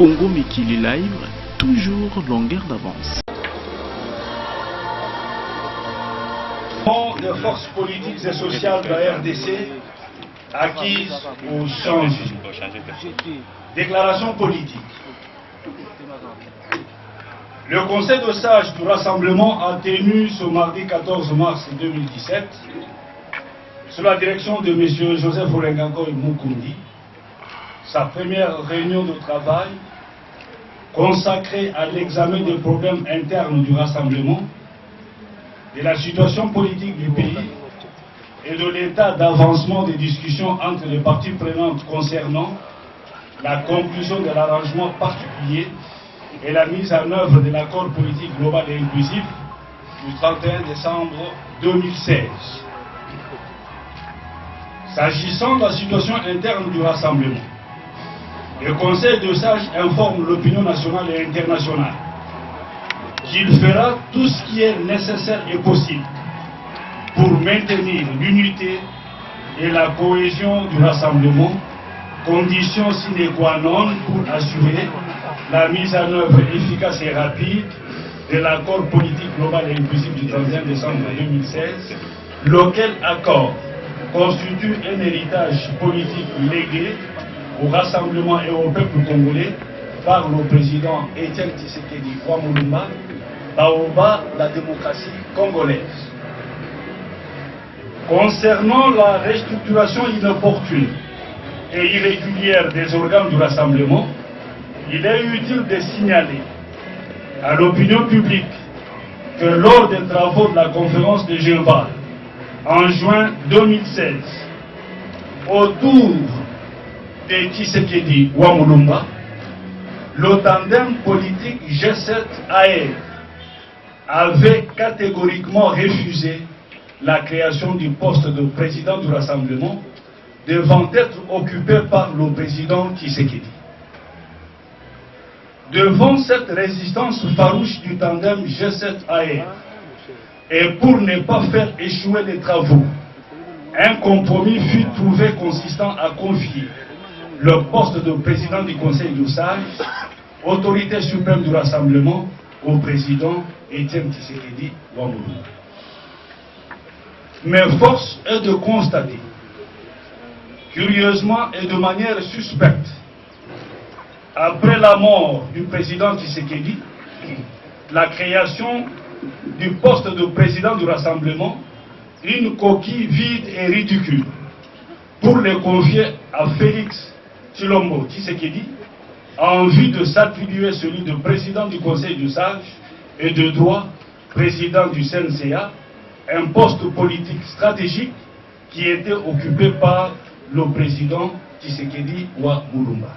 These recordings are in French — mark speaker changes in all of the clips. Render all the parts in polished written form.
Speaker 1: Congo Mikili Live, toujours longueur d'avance.
Speaker 2: Les forces politiques et sociales de la RDC acquises au changement. Déclaration politique. Le Conseil de sages du rassemblement a tenu ce mardi 14 mars 2017, sous la direction de M. Joseph Olenganko et Mukundi, sa première réunion de travail consacrée à l'examen des problèmes internes du rassemblement, de la situation politique du pays et de l'état d'avancement des discussions entre les parties prenantes concernant la conclusion de l'arrangement particulier et la mise en œuvre de l'accord politique global et inclusif du 31 décembre 2016. S'agissant de la situation interne du rassemblement, le Conseil de sages informe l'opinion nationale et internationale qu'il fera tout ce qui est nécessaire et possible pour maintenir l'unité et la cohésion du rassemblement, condition sine qua non pour assurer la mise en œuvre efficace et rapide de l'accord politique global et inclusif du 31 décembre 2016, lequel accord constitue un héritage politique légué au rassemblement et au peuple congolais par le président Etienne Tshisekedi Ouamoulouma, Baoba, la démocratie congolaise. Concernant la restructuration inopportune et irrégulière des organes du rassemblement, il est utile de signaler à l'opinion publique que lors des travaux de la conférence de Genval en juin 2016, autour de Tshisekedi Ouamoulouma, le tandem politique G7-AR avait catégoriquement refusé la création du poste de président du rassemblement devant être occupé par le président Tshisekedi. Devant cette résistance farouche du tandem G7-AR et pour ne pas faire échouer les travaux, un compromis fut trouvé consistant à confier le poste de président du Conseil de sages, autorité suprême du rassemblement, au président Etienne Tshisekedi Ouamoulouma. Mais force est de constater, curieusement et de manière suspecte, après la mort du président Tshisekedi, la création du poste de président du rassemblement, une coquille vide et ridicule, pour le confier à Félix Tshilombo Tshisekedi, en vue de s'attribuer celui de président du Conseil de sages et de droit président du CNCA, un poste politique stratégique qui était occupé par le président Tshisekedi Ouamoulouma.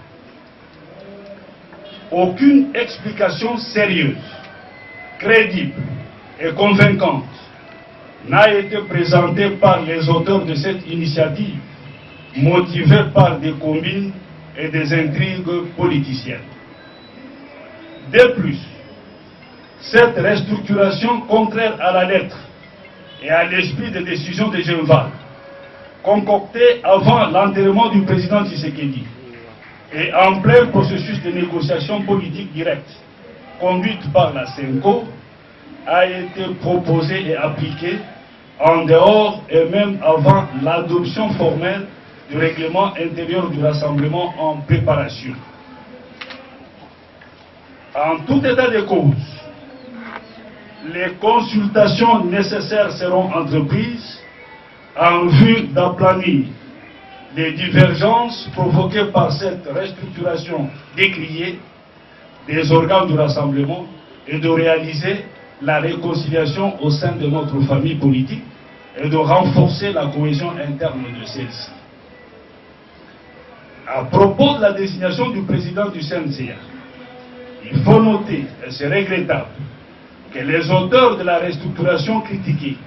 Speaker 2: Aucune explication sérieuse, crédible et convaincante n'a été présentée par les auteurs de cette initiative, motivée par des combines et des intrigues politiciennes. De plus, cette restructuration contraire à la lettre et à l'esprit des décisions de Genval, concoctée avant l'enterrement du président Tshisekedi et en plein processus de négociation politique directe conduite par la CENCO, a été proposée et appliquée en dehors et même avant l'adoption formelle du règlement intérieur du rassemblement en préparation. En tout état de cause, les consultations nécessaires seront entreprises en vue d'aplanir les divergences provoquées par cette restructuration décriée des organes du rassemblement et de réaliser la réconciliation au sein de notre famille politique et de renforcer la cohésion interne de celle-ci. À propos de la désignation du président du CNCA, il faut noter, et c'est regrettable, que les auteurs de la restructuration critiquée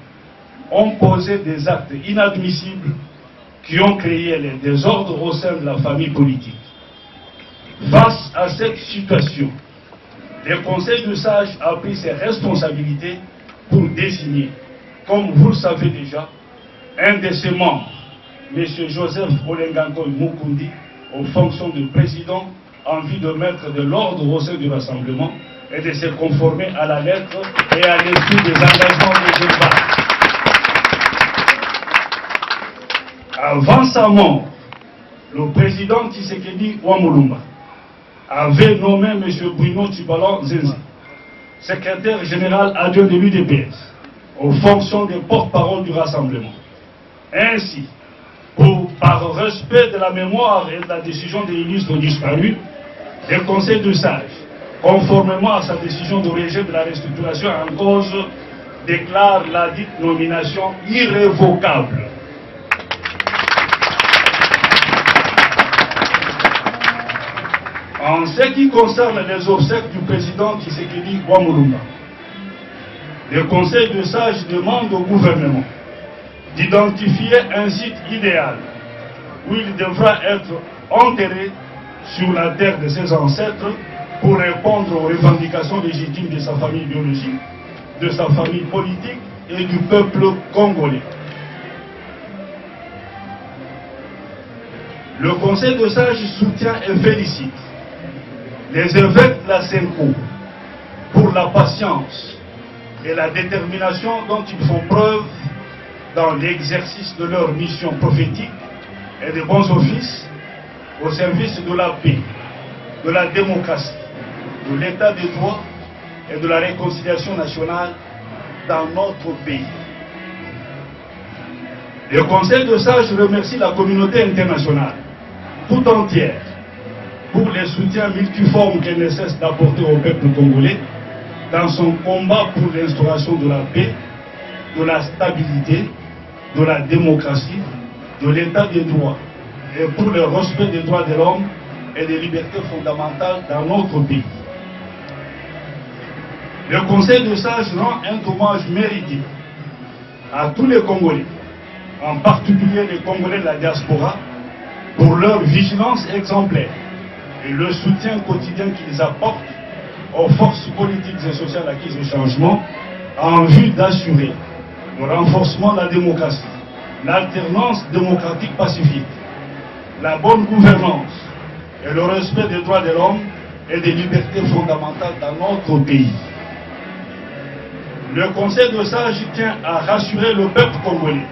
Speaker 2: ont posé des actes inadmissibles qui ont créé les désordres au sein de la famille politique. Face à cette situation, le Conseil de sages a pris ses responsabilités pour désigner, comme vous le savez déjà, un de ses membres, M. Joseph Olenganko Mukundi, aux fonctions de président en vue de mettre de l'ordre au sein du rassemblement et de se conformer à la lettre et à l'esprit des engagements de Geneva. Avant sa mort, le président Tshisekedi Ouamulumba avait nommé M. Bruno Tshibala Nzenze, secrétaire général adjoint de l'UDPS, aux fonctions de porte-parole du rassemblement. Ainsi, par respect de la mémoire et de la décision des illustres disparus, le Conseil de sages, conformément à sa décision de rejet de la restructuration en cause, déclare la dite nomination irrévocable. En ce qui concerne les obsèques du président Tshisekedi Ouamulumba, le Conseil de sages demande au gouvernement d'identifier un site idéal où il devra être enterré sur la terre de ses ancêtres pour répondre aux revendications légitimes de sa famille biologique, de sa famille politique et du peuple congolais. Le Conseil de sages soutient et félicite les évêques de la Senko pour la patience et la détermination dont ils font preuve dans l'exercice de leur mission prophétique et de bons offices au service de la paix, de la démocratie, de l'état de droit et de la réconciliation nationale dans notre pays. Le Conseil de sages remercie la communauté internationale tout entière pour les soutiens multiformes qu'elle ne cesse d'apporter au peuple congolais dans son combat pour l'instauration de la paix, de la stabilité, de la démocratie, de l'état de droit et pour le respect des droits de l'homme et des libertés fondamentales dans notre pays. Le Conseil de sages rend un hommage mérité à tous les Congolais, en particulier les Congolais de la diaspora, pour leur vigilance exemplaire et le soutien quotidien qu'ils apportent aux forces politiques et sociales acquises au changement en vue d'assurer le renforcement de la démocratie, l'alternance démocratique pacifique, la bonne gouvernance et le respect des droits de l'homme et des libertés fondamentales dans notre pays. Le Conseil de sages tient à rassurer le peuple congolais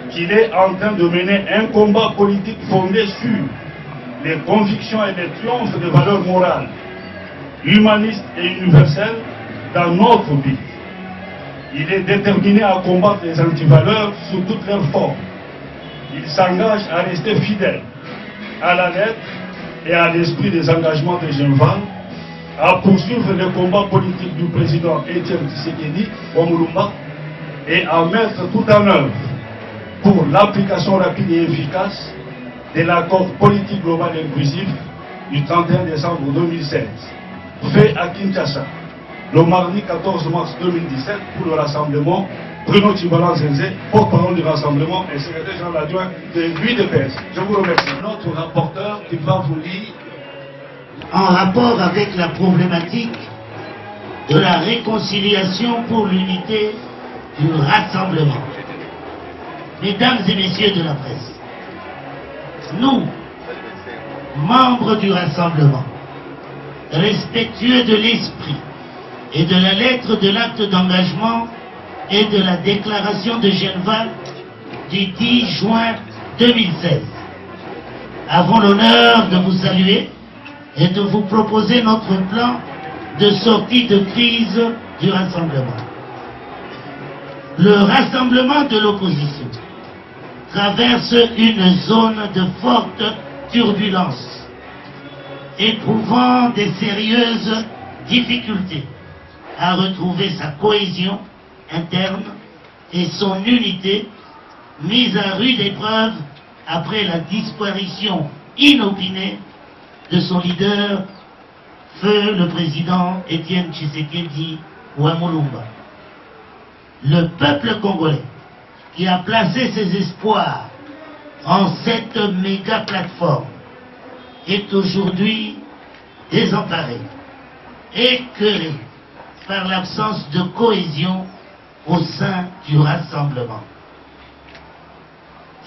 Speaker 2: qu'il est en train de mener un combat politique fondé sur les convictions et les triomphes des valeurs morales, humanistes et universelles dans notre pays. Il est déterminé à combattre les antivaleurs sous toutes leurs formes. Il s'engage à rester fidèle à la lettre et à l'esprit des engagements de Geneva, à poursuivre le combat politique du président Etienne Tshisekedi Ouamulumba et à mettre tout en œuvre pour l'application rapide et efficace de l'accord politique global et inclusif du 31 décembre 2016, fait à Kinshasa, le mardi 14 mars 2017 pour le rassemblement. Bruno Tshibala Nzenze, porte-parole du rassemblement et secrétaire général adjoint de l'UDPS. Je vous remercie.
Speaker 3: Notre rapporteur qui va vous lire en rapport avec la problématique de la réconciliation pour l'unité du rassemblement. Mesdames et messieurs de la presse, nous, membres du rassemblement, respectueux de l'esprit et de la lettre de l'acte d'engagement et de la déclaration de Geneva du 10 juin 2016, avons l'honneur de vous saluer et de vous proposer notre plan de sortie de crise du rassemblement. Le rassemblement de l'opposition traverse une zone de forte turbulence, éprouvant des sérieuses difficultés à retrouver sa cohésion interne et son unité, mise à rude épreuve après la disparition inopinée de son leader, feu le président Etienne Tshisekedi Ouamulumba. Le peuple congolais, qui a placé ses espoirs en cette méga plateforme, est aujourd'hui désemparé, écœuré par l'absence de cohésion au sein du rassemblement.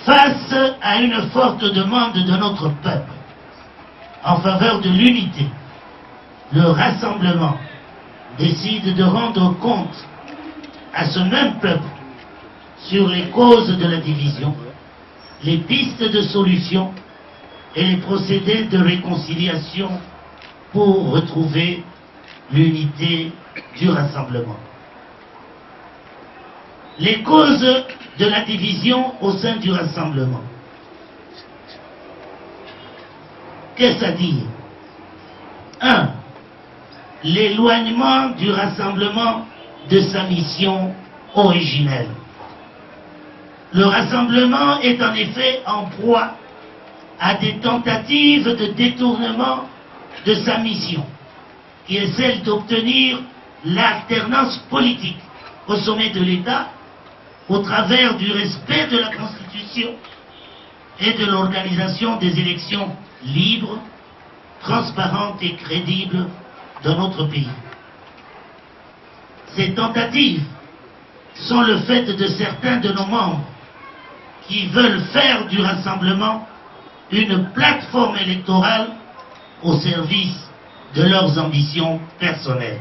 Speaker 3: Face à une forte demande de notre peuple, en faveur de l'unité, le rassemblement décide de rendre compte à ce même peuple sur les causes de la division, les pistes de solution et les procédés de réconciliation pour retrouver l'unité du rassemblement. Les causes de la division au sein du rassemblement. Qu'est-ce à dire? 1. L'éloignement du rassemblement de sa mission originelle. Le rassemblement est en effet en proie à des tentatives de détournement de sa mission, qui est celle d'obtenir l'alternance politique au sommet de l'État au travers du respect de la Constitution et de l'organisation des élections libres, transparentes et crédibles dans notre pays. Ces tentatives sont le fait de certains de nos membres qui veulent faire du rassemblement une plateforme électorale au service de leurs ambitions personnelles.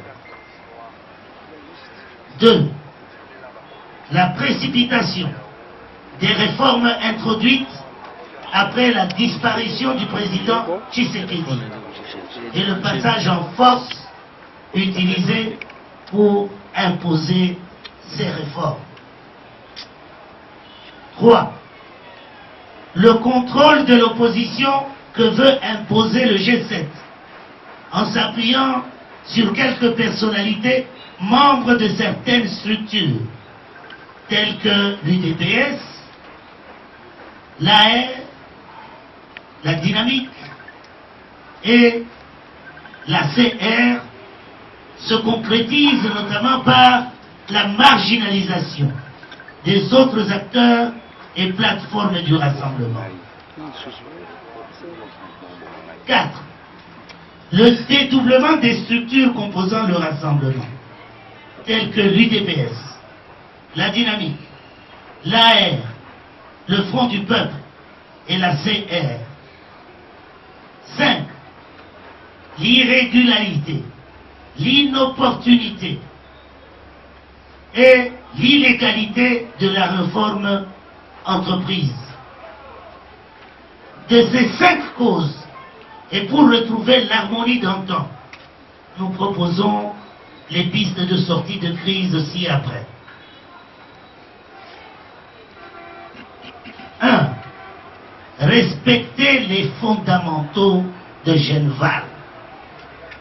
Speaker 3: 2. La précipitation des réformes introduites après la disparition du président Tshisekedi et le passage en force utilisé pour imposer ces réformes. 3. Le contrôle de l'opposition que veut imposer le G7 en s'appuyant sur quelques personnalités membres de certaines structures telles que l'UDPS, l'AR, la Dynamique et la CR se concrétise notamment par la marginalisation des autres acteurs et plateformes du rassemblement. 4. Le dédoublement des structures composant le rassemblement, telles que l'UDPS, la Dynamique, l'AR, le Front du Peuple et la CR. 5. L'irrégularité, l'inopportunité et l'illégalité de la réforme entreprise. De ces 5 causes, et pour retrouver l'harmonie d'antan, nous proposons les pistes de sortie de crise ci-après. 1. Respecter les fondamentaux de Genval.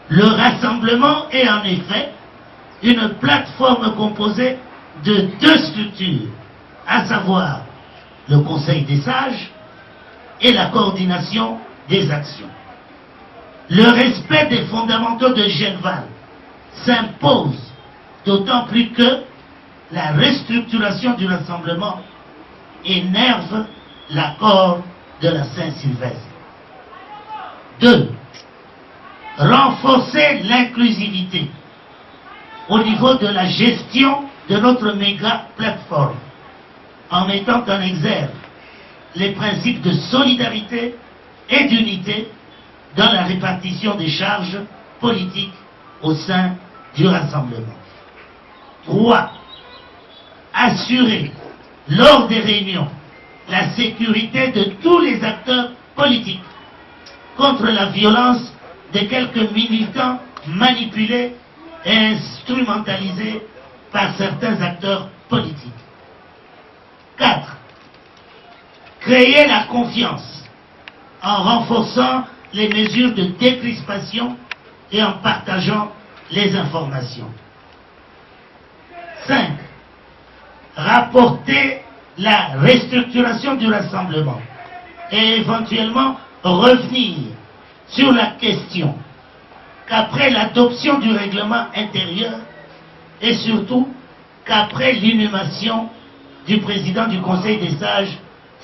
Speaker 3: Le rassemblement est en effet une plateforme composée de 2 structures, à savoir le Conseil des sages et la coordination des actions. Le respect des fondamentaux de Genval s'impose d'autant plus que la restructuration du rassemblement énerve l'accord de la Saint-Sylvestre. 2. Renforcer l'inclusivité au niveau de la gestion de notre méga plateforme en mettant en exergue les principes de solidarité et d'unité dans la répartition des charges politiques au sein du rassemblement. 3. Assurer lors des réunions la sécurité de tous les acteurs politiques contre la violence de quelques militants manipulés et instrumentalisés par certains acteurs politiques. 4. Créer la confiance en renforçant les mesures de décrispation et en partageant les informations. 5. Rapporter la restructuration du rassemblement et éventuellement revenir sur la question qu'après l'adoption du règlement intérieur et surtout qu'après l'inhumation du président du Conseil des sages,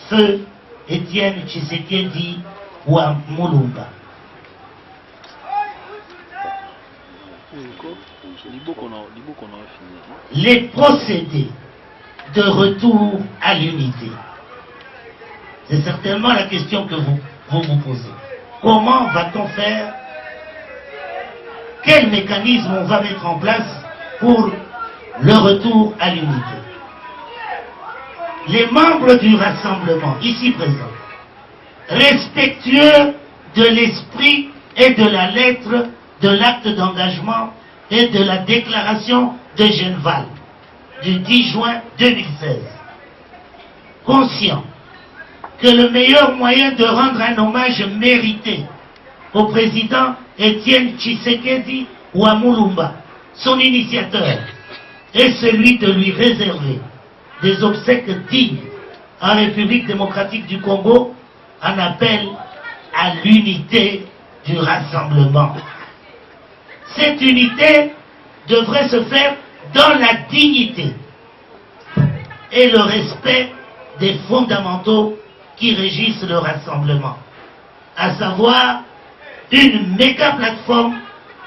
Speaker 3: Feu Étienne Tshisekedi Mulumba. Les procédés de retour à l'unité. C'est certainement la question que vous posez. comment va-t-on faire? Quel mécanisme on va mettre en place pour le retour à l'unité? Les membres du rassemblement, ici présents, respectueux de l'esprit et de la lettre de l'acte d'engagement et de la déclaration de Genval du 10 juin 2016, conscient que le meilleur moyen de rendre un hommage mérité au président Étienne Tshisekedi Ouamulumba, son initiateur, est celui de lui réserver des obsèques dignes en République démocratique du Congo, en appel à l'unité du rassemblement. Cette unité devrait se faire dans la dignité et le respect des fondamentaux qui régissent le rassemblement, à savoir une méga plateforme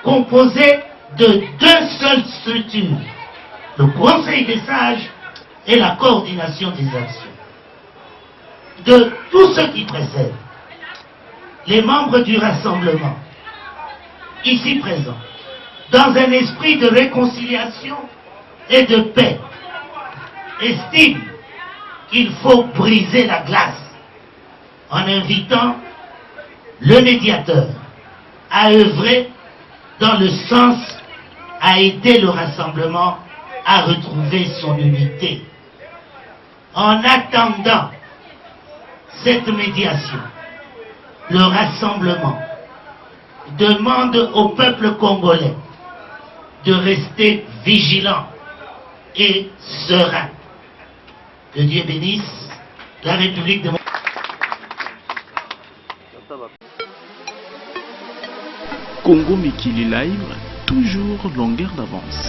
Speaker 3: composée de deux seules structures, le Conseil des sages et la coordination des actions. De tous ceux qui précèdent, les membres du rassemblement, ici présents, dans un esprit de réconciliation et de paix, estiment qu'il faut briser la glace en invitant le médiateur à œuvrer dans le sens à aider le rassemblement à retrouver son unité. En attendant cette médiation, le rassemblement demande au peuple congolais de rester vigilant et serein. Que Dieu bénisse la République démocratique.
Speaker 1: Congo Mikili Live, toujours longueur d'avance.